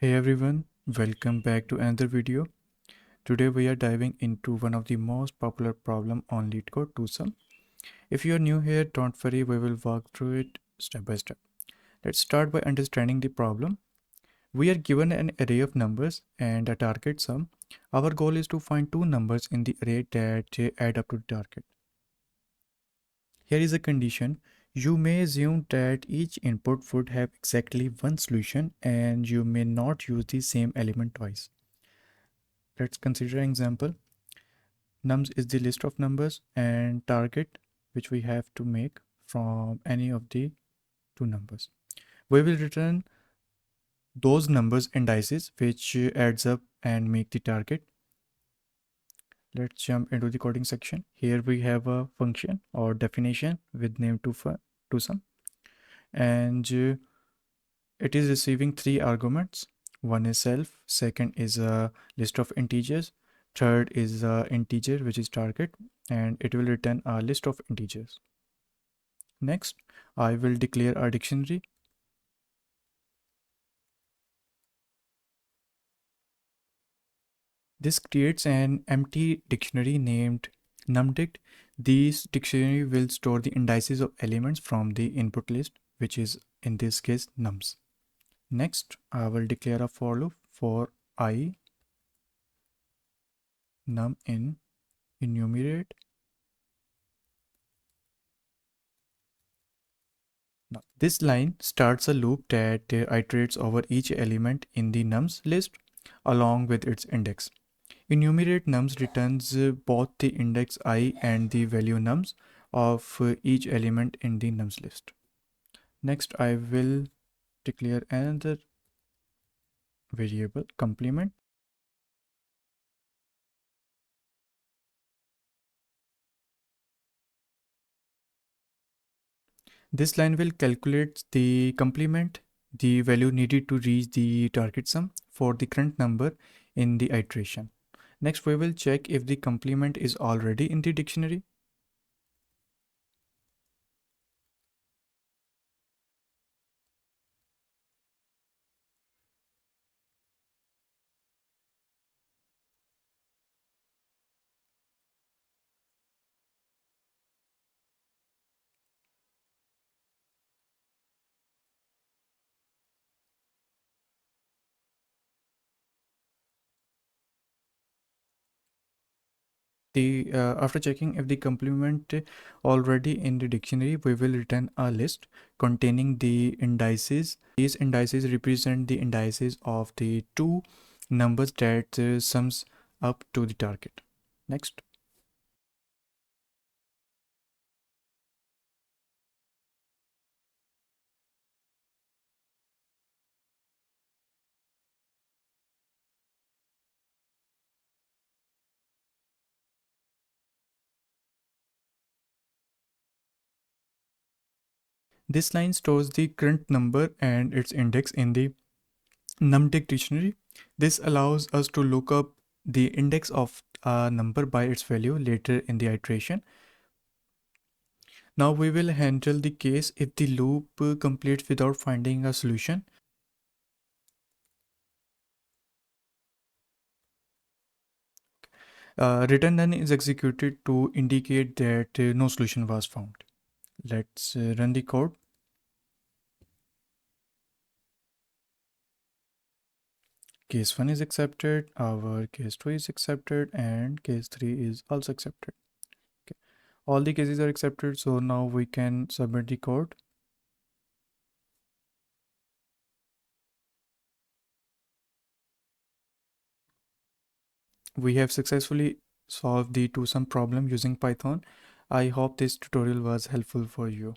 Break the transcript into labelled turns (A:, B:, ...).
A: Hey everyone, welcome back to another video. Today we are diving into one of the most popular problem on LeetCode, twosum. If you are new here, don't worry, we will walk through it step by step. Let's start by understanding the problem. We are given an array of numbers and a target sum. Our goal is to find two numbers in the array that add up to the target. Here is a condition. You may assume that each input would have exactly one solution and you may not use the same element twice. Let's consider an example. Nums is the list of numbers and target which we have to make from any of the two numbers. We will return those numbers indices which adds up and make the target. Let's jump into the coding section. Here we have a function or definition with name twosum, and it is receiving three arguments. One is self, second is a list of integers, third is a integer which is target, and it will return a list of integers. Next, I will declare a dictionary. This creates an empty dictionary named numdict. This dictionary will store the indices of elements from the input list, which is in this case nums. Next, I will declare a for loop for I num in enumerate. Now, this line starts a loop that iterates over each element in the nums list along with its index. Enumerate nums returns both the index I and the value nums of each element in the nums list. Next, I will declare another variable complement. This line will calculate the complement, the value needed to reach the target sum for the current number in the iteration. Next, we will check if the complement is already in the dictionary. After checking if the complement already in the dictionary, we will return a list containing the indices. These indices represent the indices of the two numbers that sums up to the target. Next. This line stores the current number and its index in the numdict dictionary. This allows us to look up the index of a number by its value later in the iteration. Now we will handle the case if the loop completes without finding a solution. Return none is executed to indicate that no solution was found. Let's run the code. Case 1 is accepted, our case 2 is accepted, and case 3 is also accepted. Okay. All the cases are accepted, so now we can submit the code. We have successfully solved the twosum problem using Python. I hope this tutorial was helpful for you.